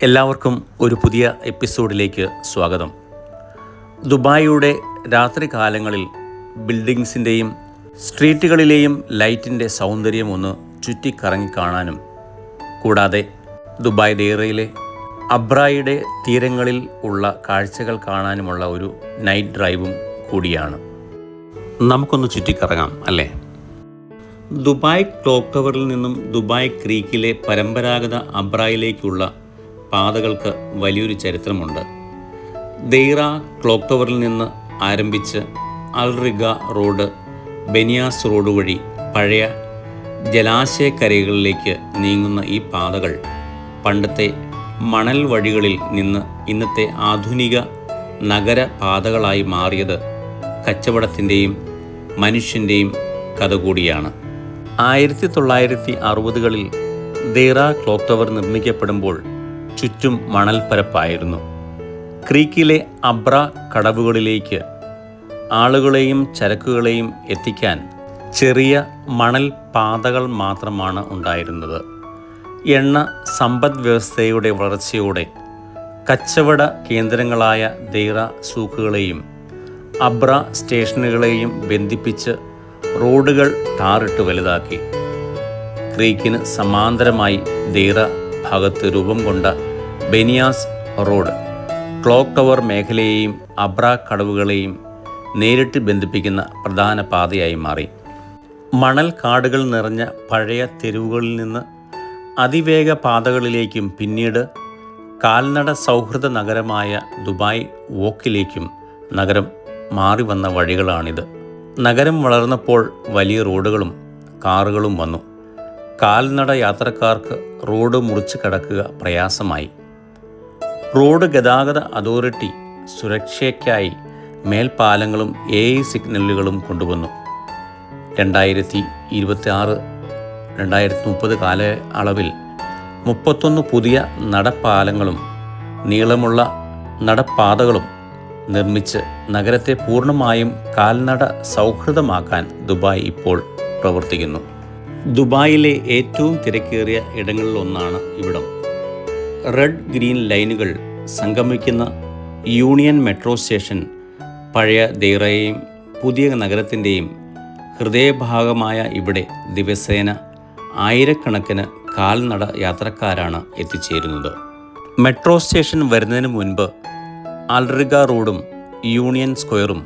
എല്ലാവർക്കും ഒരു പുതിയ എപ്പിസോഡിലേക്ക് സ്വാഗതം. ദുബായിയുടെ രാത്രി കാലങ്ങളിൽ ബിൽഡിങ്സിൻ്റെയും സ്ട്രീറ്റുകളിലെയും ലൈറ്റിൻ്റെ സൗന്ദര്യം ഒന്ന് ചുറ്റിക്കറങ്ങി കാണാനും, കൂടാതെ ദുബായ് ദേറയിലെ അബ്രായുടെ തീരങ്ങളിൽ ഉള്ള കാഴ്ചകൾ കാണാനുമുള്ള ഒരു നൈറ്റ് ഡ്രൈവും കൂടിയാണ്. നമുക്കൊന്ന് ചുറ്റിക്കറങ്ങാം അല്ലേ? ദുബായ് ക്ലോക്ക് ടവറിൽ നിന്നും ദുബായ് ക്രീക്കിലെ പരമ്പരാഗത അബ്രായിലേക്കുള്ള പാതകൾക്ക് വലിയൊരു ചരിത്രമുണ്ട്. ദെയ്റ ക്ലോക്ക് ടവറിൽ നിന്ന് ആരംഭിച്ച് അൽറിഗ റോഡ്, ബെനിയാസ് റോഡ് വഴി പഴയ ജലാശയക്കരകളിലേക്ക് നീങ്ങുന്ന ഈ പാതകൾ പണ്ടത്തെ മണൽ വഴികളിൽ നിന്ന് ഇന്നത്തെ ആധുനിക നഗരപാതകളായി മാറിയത് കച്ചവടത്തിൻ്റെയും മനുഷ്യൻ്റെയും കഥ കൂടിയാണ്. 1960കളിൽ ദെയ്റ ക്ലോക്ക് ടവർ നിർമ്മിക്കപ്പെടുമ്പോൾ ചുറ്റും മണൽപ്പരപ്പായിരുന്നു. ക്രീക്കിലെ അബ്ര കടവുകളിലേക്ക് ആളുകളെയും ചരക്കുകളെയും എത്തിക്കാൻ ചെറിയ മണൽ പാതകൾ മാത്രമാണ് ഉണ്ടായിരുന്നത്. എണ്ണ സമ്പദ് വ്യവസ്ഥയുടെ വളർച്ചയോടെ കച്ചവട കേന്ദ്രങ്ങളായ ദെയ്റ സൂക്കുകളെയും അബ്ര സ്റ്റേഷനുകളെയും ബന്ധിപ്പിച്ച് റോഡുകൾ ടാറിട്ട് വലുതാക്കി. ക്രീക്കിന് സമാന്തരമായി ദെയ്റ ഭാഗത്ത് രൂപം കൊണ്ട ബെനിയാസ് റോഡ് ക്ലോക്ക് ടവർ മേഖലയെയും അബ്ര കടവുകളെയും നേരിട്ട് ബന്ധിപ്പിക്കുന്ന പ്രധാന പാതയായി മാറി. മണൽ കാടുകൾ നിറഞ്ഞ പഴയ തെരുവുകളിൽ നിന്ന് അതിവേഗ പാതകളിലേക്കും പിന്നീട് കാൽനട സൗഹൃദ നഗരമായ ദുബായ് വോക്കിലേക്കും നഗരം മാറി വന്ന വഴികളാണിത്. നഗരം വളർന്നപ്പോൾ വലിയ റോഡുകളും കാറുകളും വന്നു. കാൽനട യാത്രക്കാർക്ക് റോഡ് മുറിച്ച് കടക്കുക പ്രയാസമായി. റോഡ് ഗതാഗത അതോറിറ്റി സുരക്ഷയ്ക്കായി മേൽപ്പാലങ്ങളും AI സിഗ്നലുകളും കൊണ്ടുവന്നു. 2026-2030 കാലയളവിൽ 31 പുതിയ നടപ്പാലങ്ങളും നീളമുള്ള നടപ്പാതകളും നിർമ്മിച്ച് നഗരത്തെ പൂർണ്ണമായും കാൽനട സൗഹൃദമാക്കാൻ ദുബായ് ഇപ്പോൾ പ്രവർത്തിക്കുന്നു. ദുബായിലെ ഏറ്റവും തിരക്കേറിയ ഇടങ്ങളിലൊന്നാണ് ഇവിടം. റെഡ് ഗ്രീൻ ലൈനുകൾ സംഗമിക്കുന്ന യൂണിയൻ മെട്രോ സ്റ്റേഷൻ പഴയ ദെയ്റയെയും പുതിയ നഗരത്തിൻ്റെയും ഹൃദയഭാഗമായ ഇവിടെ ദിവസേന ആയിരക്കണക്കിന് കാൽനട യാത്രക്കാരാണ് എത്തിച്ചേരുന്നത്. മെട്രോ സ്റ്റേഷൻ വരുന്നതിന് മുൻപ് അൽറിഗ റോഡും യൂണിയൻ സ്ക്വയറും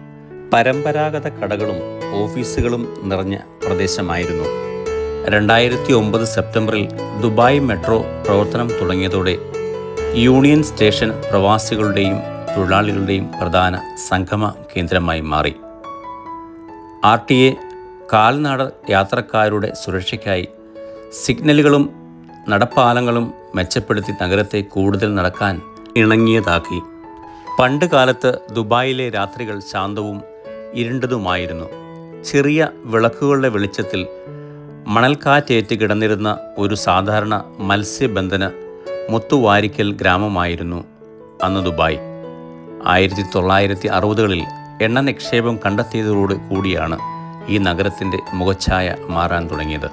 പരമ്പരാഗത കടകളും ഓഫീസുകളും നിറഞ്ഞ പ്രദേശമായിരുന്നു. 2009 സെപ്റ്റംബറിൽ ദുബായ് മെട്രോ പ്രവർത്തനം തുടങ്ങിയതോടെ യൂണിയൻ സ്റ്റേഷൻ പ്രവാസികളുടെയും തൊഴിലാളികളുടെയും പ്രധാന സംഗമ കേന്ദ്രമായി മാറി. RTA കാൽനട യാത്രക്കാരുടെ സുരക്ഷയ്ക്കായി സിഗ്നലുകളും നടപ്പാലങ്ങളും മെച്ചപ്പെടുത്തി നഗരത്തെ കൂടുതൽ നടക്കാൻ ഇണങ്ങിയതാക്കി. പണ്ട് കാലത്ത് ദുബായിലെ രാത്രികൾ ശാന്തവും ഇരുണ്ടതുമായിരുന്നു. ചെറിയ വിളക്കുകളുടെ വെളിച്ചത്തിൽ മണൽക്കാറ്റേറ്റ് കിടന്നിരുന്ന ഒരു സാധാരണ മത്സ്യബന്ധന മുത്തുവാരിക്കൽ ഗ്രാമമായിരുന്നു അന്ന് ദുബായ്. 1960കളിൽ എണ്ണ നിക്ഷേപം കണ്ടെത്തിയതോടു കൂടിയാണ് ഈ നഗരത്തിൻ്റെ മുഖച്ഛായ മാറാൻ തുടങ്ങിയത്.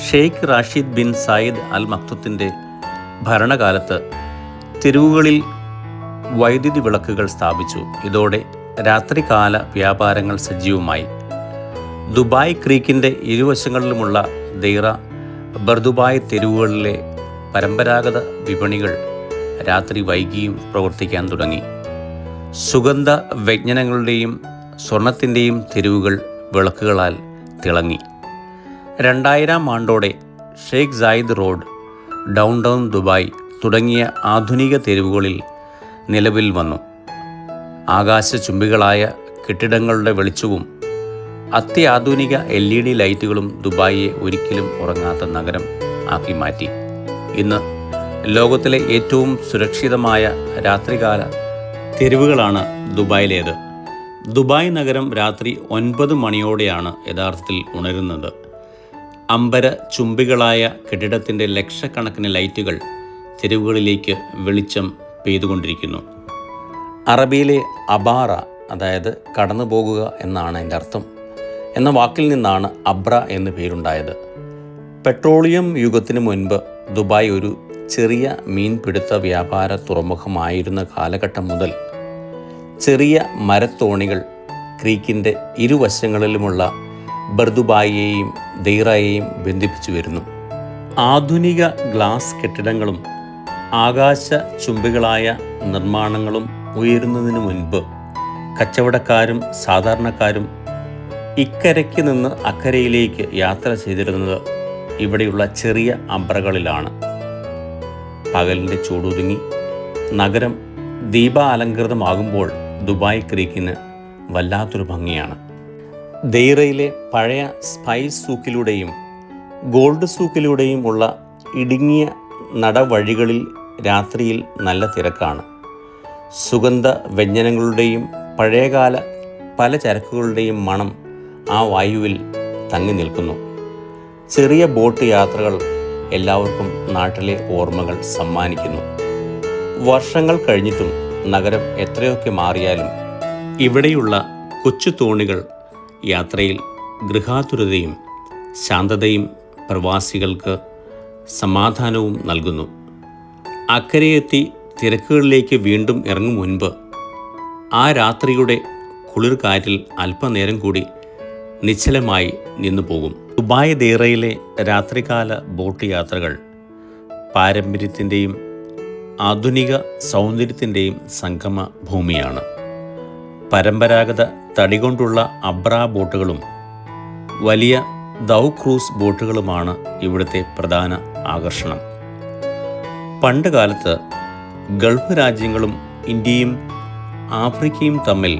Sheikh Rashid bin Saeed Al മക്തുത്തിൻ്റെ ഭരണകാലത്ത് തെരുവുകളിൽ വൈദ്യുതി വിളക്കുകൾ സ്ഥാപിച്ചു. ഇതോടെ രാത്രികാല വ്യാപാരങ്ങൾ സജീവമായി. ദുബായ് ക്രീക്കിൻ്റെ ഇരുവശങ്ങളിലുമുള്ള ദെയ്റ, ബർദുബായ് തെരുവുകളിലെ പരമ്പരാഗത വിപണികൾ രാത്രി വൈകിയും പ്രവർത്തിക്കാൻ തുടങ്ങി. സുഗന്ധ വ്യഞ്ജനങ്ങളുടെയും സ്വർണത്തിൻ്റെയും തെരുവുകൾ വിളക്കുകളാൽ തിളങ്ങി. 2000 ആണ്ടോടെ Sheikh Zayed Road, Down Dubai തുടങ്ങിയ ആധുനിക തെരുവുകളിൽ നിലവിൽ വന്നു. ആകാശചുംബികളായ കെട്ടിടങ്ങളുടെ വെളിച്ചവും അത്യാധുനിക LED ലൈറ്റുകളും ദുബായിയെ ഒരിക്കലും ഉറങ്ങാത്ത നഗരം ആക്കി മാറ്റി. ഇന്ന് ലോകത്തിലെ ഏറ്റവും സുരക്ഷിതമായ രാത്രികാല തെരുവുകളാണ് ദുബായിലേത്. ദുബായ് നഗരം രാത്രി 9 മണിയോടെയാണ് യഥാർത്ഥത്തിൽ ഉണരുന്നത്. അമ്പര ചുംബികളായ കെട്ടിടത്തിൻ്റെ ലക്ഷക്കണക്കിന് ലൈറ്റുകൾ തെരുവുകളിലേക്ക് വെളിച്ചം പെയ്തുകൊണ്ടിരിക്കുന്നു. അറബിയിലെ അബാറ, അതായത് കടന്നു പോകുക എന്നാണ് അതിൻ്റെ അർത്ഥം, എന്ന വാക്കിൽ നിന്നാണ് അബ്ര എന്ന് പേരുണ്ടായത്. പെട്രോളിയം യുഗത്തിനു മുൻപ് ദുബായ് ഒരു ചെറിയ മീൻപിടുത്ത വ്യാപാര തുറമുഖമായിരുന്ന കാലഘട്ടം മുതൽ ചെറിയ മരത്തോണികൾ ക്രീക്കിൻ്റെ ഇരുവശങ്ങളിലുമുള്ള ബർദുബായിയെയും ദെയ്റയെയും ബന്ധിപ്പിച്ചു വരുന്നു. ആധുനിക ഗ്ലാസ് കെട്ടിടങ്ങളും ആകാശ ചുംബികളായ നിർമ്മാണങ്ങളും ഉയരുന്നതിനു മുൻപ് കച്ചവടക്കാരും സാധാരണക്കാരും ഇക്കരയ്ക്ക് നിന്ന് അക്കരയിലേക്ക് യാത്ര ചെയ്തിരുന്നത് ഇവിടെയുള്ള ചെറിയ അബ്രകളിലാണ്. പകലിൻ്റെ ചൂടൊതുങ്ങി നഗരം ദീപാലങ്കൃതമാകുമ്പോൾ ദുബായ് ക്രീക്കിന് വല്ലാത്തൊരു ഭംഗിയാണ്. ദെയ്റയിലെ പഴയ സ്പൈസ് സൂക്കിലൂടെയും ഗോൾഡ് സൂക്കിലൂടെയും ഉള്ള ഇടുങ്ങിയ നടവഴികളിൽ രാത്രിയിൽ നല്ല തിരക്കാണ്. സുഗന്ധ വ്യഞ്ജനങ്ങളുടെയും പഴയകാല പല ചരക്കുകളുടെയും മണം ആ വായുവിൽ തങ്ങി നിൽക്കുന്നു. ചെറിയ ബോട്ട് യാത്രകൾ എല്ലാവർക്കും നാട്ടിലെ ഓർമ്മകൾ സമ്മാനിക്കുന്നു. വർഷങ്ങൾ കഴിഞ്ഞിട്ടും നഗരം എത്രയൊക്കെ മാറിയാലും ഇവിടെയുള്ള കൊച്ചു തോണികൾ യാത്രയിൽ ഗൃഹാതുരതയും ശാന്തതയും പ്രവാസികൾക്ക് സമാധാനവും നൽകുന്നു. അക്കരയെത്തി തിരക്കുകളിലേക്ക് വീണ്ടും ഇറങ്ങും മുൻപ് ആ രാത്രിയുടെ കുളിർക്കാറ്റിൽ അല്പനേരം കൂടി നിശ്ചലമായി നിന്നു പോകും. ദുബായ് ദെയ്റയിലെ രാത്രികാല ബോട്ട് യാത്രകൾ പാരമ്പര്യത്തിൻ്റെയും ആധുനിക സൗന്ദര്യത്തിൻ്റെയും സംഗമ ഭൂമിയാണ്. പരമ്പരാഗത തടി കൊണ്ടുള്ള അബ്ര ബോട്ടുകളും വലിയ ദൗ ക്രൂസ് ബോട്ടുകളുമാണ് ഇവിടുത്തെ പ്രധാന ആകർഷണം. പണ്ട് കാലത്ത് ഗൾഫ് രാജ്യങ്ങളും ഇന്ത്യയും ആഫ്രിക്കയും തമ്മിൽ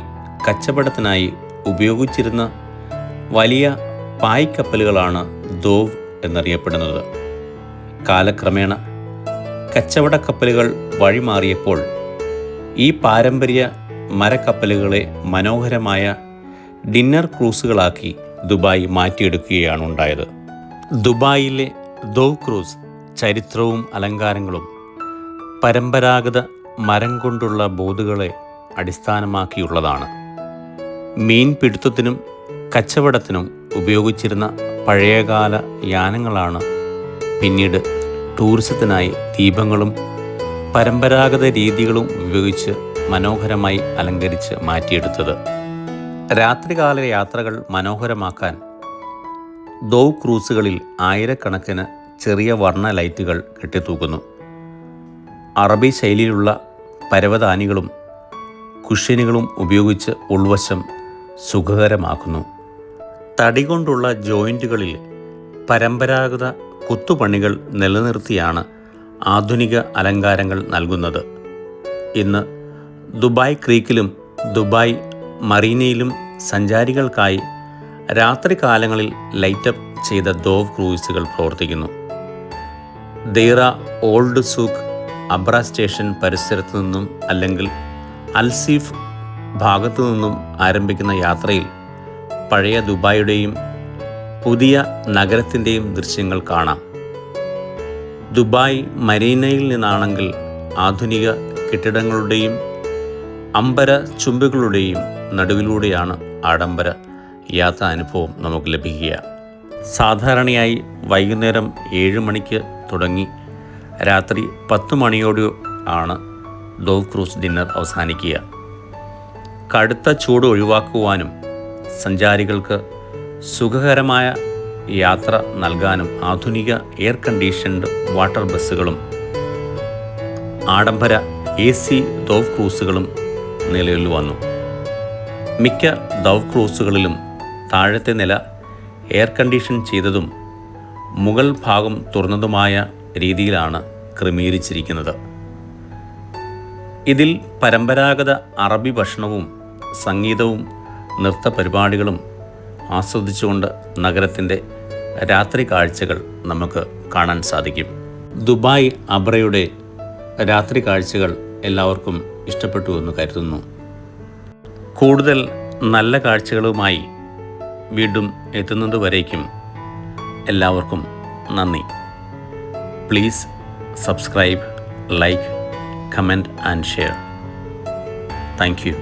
കച്ചവടത്തിനായി ഉപയോഗിച്ചിരുന്ന വലിയ പായ്ക്കപ്പലുകളാണ് ദോവ് എന്നറിയപ്പെടുന്നത്. കാലക്രമേണ കച്ചവടക്കപ്പലുകൾ വഴിമാറിയപ്പോൾ ഈ പാരമ്പര്യ മരക്കപ്പലുകളെ മനോഹരമായ ഡിന്നർ ക്രൂസുകളാക്കി ദുബായ് മാറ്റിയെടുക്കുകയാണ് ഉണ്ടായത്. ദുബായിലെ ദോവ് ക്രൂസ് ചരിത്രവും അലങ്കാരങ്ങളും പരമ്പരാഗത മരം കൊണ്ടുള്ള ബോട്ടുകളെ അടിസ്ഥാനമാക്കിയുള്ളതാണ്. മീൻപിടുത്തത്തിനും കച്ചവടത്തിനും ഉപയോഗിച്ചിരുന്ന പഴയകാല യാനങ്ങളാണ് പിന്നീട് ടൂറിസത്തിനായി ദീപങ്ങളും പരമ്പരാഗത രീതികളും ഉപയോഗിച്ച് മനോഹരമായി അലങ്കരിച്ച് മാറ്റിയെടുത്തത്. രാത്രികാല യാത്രകൾ മനോഹരമാക്കാൻ ദോവ് ക്രൂസുകളിൽ ആയിരക്കണക്കിന് ചെറിയ വർണ്ണ ലൈറ്റുകൾ കെട്ടിത്തൂക്കുന്നു. അറബി ശൈലിയിലുള്ള പരവതാനികളും കുഷ്യനുകളും ഉപയോഗിച്ച് ഉൾവശം സുഖകരമാക്കുന്നു. തടി കൊണ്ടുള്ള ജോയിൻറ്റുകളിൽ പരമ്പരാഗത കൊത്തുപണികൾ നിലനിർത്തിയാണ് ആധുനിക അലങ്കാരങ്ങൾ നൽകുന്നത്. ഇന്ന് ദുബായ് ക്രീക്കിലും ദുബായ് മറീനയിലും സഞ്ചാരികൾക്കായി രാത്രികാലങ്ങളിൽ ലൈറ്റപ്പ് ചെയ്ത ദോവ് ക്രൂയിസുകൾ പ്രവർത്തിക്കുന്നു. ദെയ്റ ഓൾഡ് സൂക്ക് അബ്ര സ്റ്റേഷൻ പരിസരത്തു നിന്നും അല്ലെങ്കിൽ അൽസീഫ് ഭാഗത്തു നിന്നും ആരംഭിക്കുന്ന യാത്രയിൽ പഴയ ദുബായിയുടെയും പുതിയ നഗരത്തിൻ്റെയും ദൃശ്യങ്ങൾ കാണാം. ദുബായ് മരീനയിൽ നിന്നാണെങ്കിൽ ആധുനിക കെട്ടിടങ്ങളുടെയും അമ്പര ചുംബികളുടെയും നടുവിലൂടെയാണ് ആഡംബര യാത്രാ അനുഭവം നമുക്ക് ലഭിക്കുക. സാധാരണയായി വൈകുന്നേരം 7 മണിക്ക് തുടങ്ങി രാത്രി 10 മണിയോടെ ആണ് ദോവ് ക്രൂസ് ഡിന്നർ അവസാനിക്കുക. കടുത്ത ചൂട് ഒഴിവാക്കുവാനും സഞ്ചാരികൾക്ക് സുഖകരമായ യാത്ര നൽകാനും ആധുനിക എയർ കണ്ടീഷൻഡ് വാട്ടർ ബസ്സുകളും ആഡംബര AC ദോവ് ക്രൂസുകളും നിലവിൽ വന്നു. മിക്ക ദോവ് ക്രൂസുകളിലും താഴത്തെ നില എയർ കണ്ടീഷൻ ചെയ്തതും മുകൾ ഭാഗം തുറന്നതുമായ രീതിയിലാണ് ക്രമീകരിച്ചിരിക്കുന്നത്. ഇതിൽ പരമ്പരാഗത അറബി ഭക്ഷണവും സംഗീതവും നൃത്ത പരിപാടികളും ആസ്വദിച്ചുകൊണ്ട് നഗരത്തിൻ്റെ രാത്രി കാഴ്ചകൾ നമുക്ക് കാണാൻ സാധിക്കും. ദുബായ് അബ്രയുടെ രാത്രി കാഴ്ചകൾ എല്ലാവർക്കും ഇഷ്ടപ്പെട്ടു എന്ന് കരുതുന്നു. കൂടുതൽ നല്ല കാഴ്ചകളുമായി വീണ്ടും എത്തുന്നത് വരേക്കും എല്ലാവർക്കും നന്ദി. Please subscribe, like, comment and share. Thank you.